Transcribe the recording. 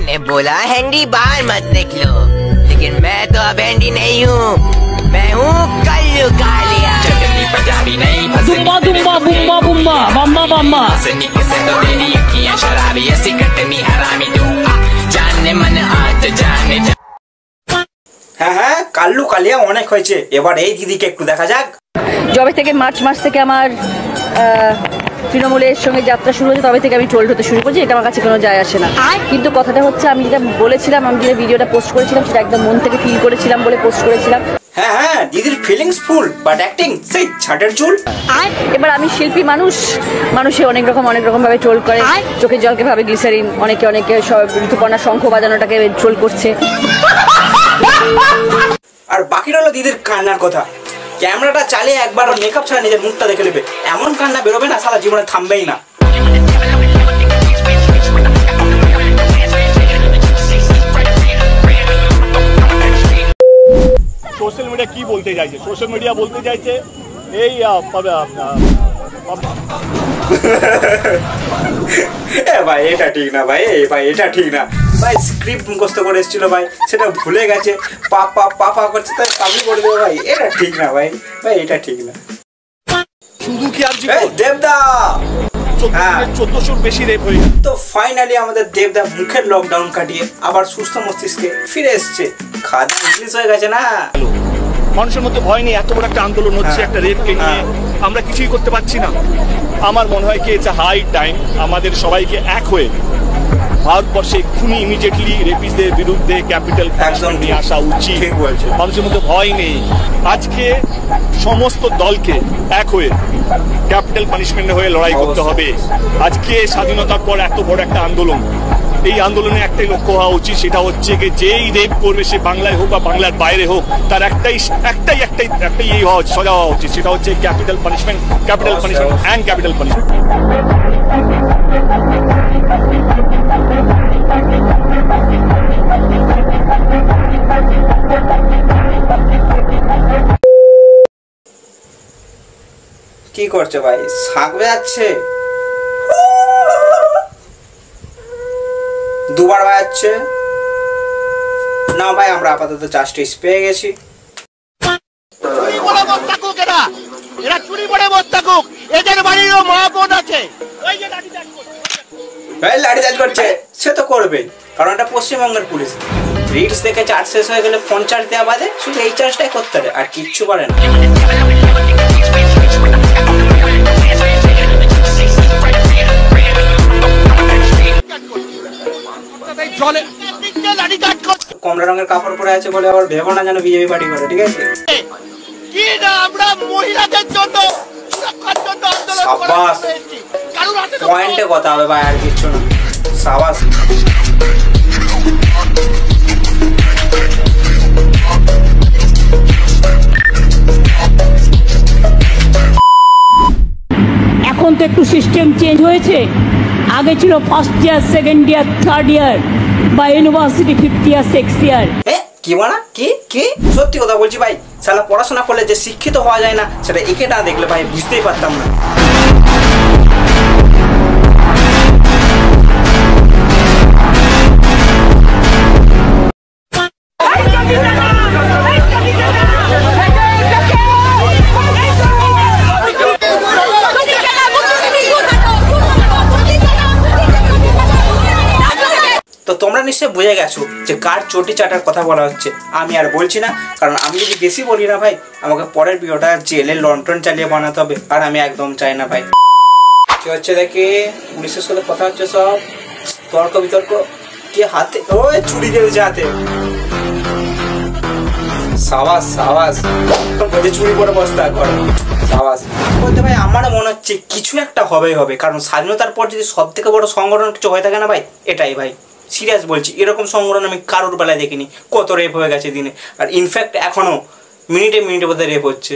मैंने बोला हैंडी बाहर मत निकलो, लेकिन मैं तो अब हैंडी नहीं हूँ, मैं हूँ कल्लू कालिया। चटनी पंजाबी नहीं दुम्बा दुम्बा बुम्बा बुम्बा बम्बा बम्बा से तो तेरी अखियाँ शराबी ऐसी कटनी हरामी तू जाने मन आज जाने जा। হ্যাঁ হ্যাঁ কাল্লু কালিয়া অনেক হয়েছে, এবার এই দিদিকে একটু দেখা যাক। যবে থেকে মার্চ মাস থেকে আমার তৃণমূলের সঙ্গে যাত্রা শুরু হয়েছে তবে থেকে আমি ট্রোলড হতে শুরু করছি, এটা আমার কাছে কোনো যায় আসে না। কিন্তু কথাটা হচ্ছে আমি যেটা বলেছিলাম, আমি যেটা ভিডিওটা পোস্ট করেছিলাম সেটা একদম মন থেকে ফিল করেছিলাম বলে পোস্ট করেছিলাম। হ্যাঁ হ্যাঁ দিদির ফিলিংস ফুল, বাট অ্যাক্টিং সেই ছাটের চুল। এবার আমি শিল্পী মানুষ, মানুষে অনেক রকম ভাবে ট্রোল করে, চোখের জলকে ভাবে গ্লিসারিন, অনেকে সব ঋতুপর্ণা শঙ্খ বাজানোটাকে ট্রোল করছে। আর বাকিটা হলো দিদির কান্নার কথা। ক্যামেরাটা চালিয়ে একবার মেকআপ ছাড়া নিজের মুখটা দেখে নেবে, এমন কান্না বেরোবে না সারা জীবনে থামবেই না। সোশ্যাল মিডিয়া কি বলতে চাইছে? সোশ্যাল মিডিয়া বলতে চাইছে এই ভাই এটা ঠিক না ভাই, ভাই এটা ঠিক না ভাই। স্ক্রিপ্ট মুখস্থ করে এসেছিল ভাই, সেটা ভুলে গেছে, পাপা পাপা করছে তাই কাবু করে দেবে ভাই, এটা ঠিক না ভাই, ভাই এটা ঠিক না। শুধু কি আর দেবদা 1400 বেশি রেপ হয়ে তো ফাইনালি আমাদের দেবদা মুখের লকডাউন কাটিয়ে আবার সুস্থ মস্তিষ্কে ফিরে এসছে। খাওয়া ইংলিশ হয়ে গেছে না, মানুষের মধ্যে ভয় নেই। এত বড় একটা আন্দোলন হচ্ছে একটা রেপকে নিয়ে, আমরা কিছুই করতে পারছি না। আমার মনে হয় কি ইটস হাই টাইম আমাদের সবাইকে এক হয়ে ভারতবর্ষে এক্ষুনি ইমিডিয়েটলি রেপিসদের বিরুদ্ধে ক্যাপিটাল পানিশমেন্ট নিয়ে আসা উচিত। মানুষের মধ্যে ভয় নেই। আজকে সমস্ত দলকে এক হয়ে ক্যাপিটাল পানিশমেন্টের হয়ে লড়াই করতে হবে। আজকে স্বাধীনতার পর এত বড় একটা আন্দোলন, এই আন্দোলনে একটাই লক্ষ্য হওয়া উচিত, সেটা হচ্ছে যে যেই রেপ করবে সে বাংলায় হোক বা বাংলার বাইরে হোক, তার একটাই এই সজা হওয়া উচিত, সেটা হচ্ছে capital punishment and capital punishment. কি করছে ভাই? শাক বাজাচ্ছে, দুবার বাজাচ্ছে না ভাই। আমরা আপাতত চাষটি পেয়ে গেছি। লাঠিচার্জ করছে, সে তো করবে, কারণ এটা পশ্চিমবঙ্গের পুলিশ। রিলস দেখে চার্জ শেষ হয়ে গেলে ফোন চার্জ দেওয়া বাদে শুধু এই চার্জটাই করতে হবে, আর কিচ্ছু পারে না। কমলা রঙের কাপড় পরে আছে বলে আবার ভেবো না যেন বিজেপি পার্টি করে, ঠিক আছে? সাবাস, পয়েন্টে কথা হবে ভাই, আর কিচ্ছু না। সাবাস। এখন তো একটু সিস্টেম চেঞ্জ হয়েছে, আগে ছিল first year, second year, third year বা ইউনিভার্সিটি 5th ইয়ার, 6th ইয়ার। কি বলা? কি সত্যি কথা বলছি ভাই, সালা পড়াশোনা করলে যে শিক্ষিত হওয়া যায় না সেটা একে না দেখলে ভাই বুঝতেই পারতাম না। তো তোমরা নিশ্চয়ই বুঝে গেছো যে কার চটি চাটার কথা বলা হচ্ছে। আমি আর বলছি না, কারণ আমি যদি বেশি বলি না ভাই আমাকে পরের ভিডিওটা জেলে লন্ঠন চালিয়ে বানাতে হবে, আর আমি একদম চাই না ভাই। কি হচ্ছে দেখি, পুলিশের সাথে কথা হচ্ছে, সব তর্ক বিতর্ক। কি হাতে ওই চুরি গেছে হাতে, সাবাস সাবাস, বলছে চুরি করে বস্তা করে, সাবাস। বলতে ভাই আমার মনে হচ্ছে কিছু একটা হবে, কারণ স্বাধীনতার পর যদি সব থেকে বড় সংগঠন কিছু হয়ে থাকে না ভাই, এটাই ভাই। সিরিয়াস বলছি, এরকম সংগঠন আমি কারোর বেলায় দেখিনি। কত রেপ হয়ে গেছে দিনে, আর ইনফ্যাক্ট এখনো মিনিটে বোধহয় রেপ হচ্ছে।